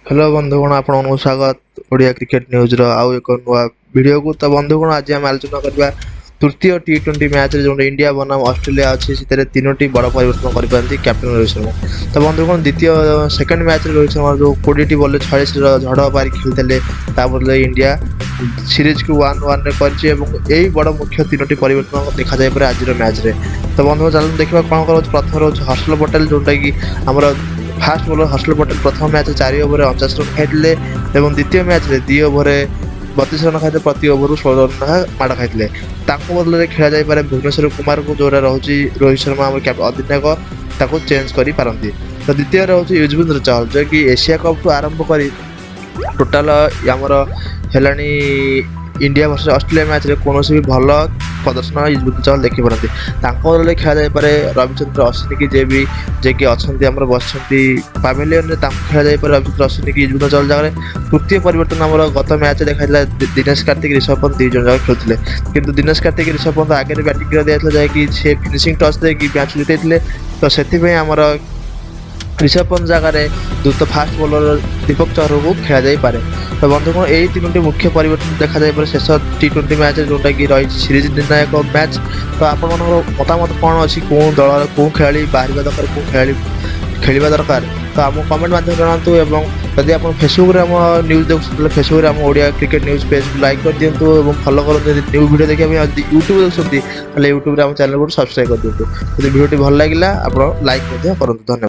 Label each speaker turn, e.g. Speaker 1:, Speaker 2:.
Speaker 1: Hello बंधुगण आपन स्वागत ओडिया क्रिकेट न्यूज रो आउ एक नुआ वीडियो को। तो बंधुगण आज आम आलोचना करबा तृतीय टी20 मैच रे जो इंडिया बनाम ऑस्ट्रेलिया अछि सितरे तीनोटी बड़ परिवर्तन करि पारती कैप्टन रोहित शर्मा। तो बंधुगण द्वितीय सेकंड मैच रे रोहित शर्मा जो 20 बॉल 46 रो झड़ पारी खेलते बदले इंडिया सीरीज को 1-1 रे करछि एवं एही बड़ मुख्य तीनोटी परिवर्तन देखा जाय पर आज रो मैच रे। तो बंधुगण चलो देखबा कोन करो। प्रथम रोज हर्षल पटेल जोटा कि हमर फास्ट बॉलर हर्षल पटेल प्रथम मैच 4 ओवर 49 रन खाइले एवं द्वितीय मैच 2 ओवर 32 रन खाइले प्रति ओवर 16 रन माड़ खाइले। बदल खेला जाई पारे भुवनेश्वर कुमार को जोरा रहुची रोहित शर्मा अधिनायक ताको चेंज करि पारंती। तो द्वितीय रहुची युजवेंद्र चहल जो कि एशिया कप ठू आरंभ करी टोटाल आमर हेलानी इंडिया वर्सेस ऑस्ट्रेलिया मैच रे कोनोसी भी भल प्रदर्शन युजवेंद्र चहल देखि पारंती। बदल खेला जाई पारे रविचंद्र अश्विनी की जे कि अच्छी आम बसती पामिलियन खेला जाई पारे रविचंद्र अश्विनी की युजवेंद्र चहल जगह। तृतीय परिवर्तन आम गत मैच देखा दिनेश कार्तिक ऋषभ पंत 2 जन जगह खेलुते किंतु दिनेश कार्तिक ऋषभ पंत आगे बैटिंग कर दिया जैकि से फिनिशिंग टच दे मैच जिते। तो से आमर ऋषभ पंत जगह द्रुत फास्ट बॉलर दीपक चहर को खेला जाई पारे। तो बंधुगण यही तीनोटी मुख्य परिवर्तन देखा जाए शेष टी20 मैच जोटा कि रही सीरीज निर्णायक मैच। तो आपण मतामत कौन अच्छी कौ दल कौ खेला बाहर दरकार कौ खेला खेलवा दरकार तो आम कमेंट माध्यम जनातु। एवं जदि आप फेसबुक रे हम न्यूज देखते फेसबुक रे हम Odia cricket news page like कर दिंतु और फॉलो कर न्यू वीडियो देखा यूट्यूब देखते यूट्यूब चैनल को सब्सक्राइब कर दिंतु। यदि वीडियो भल लगे आप लाइक करूँ। धन्यवाद।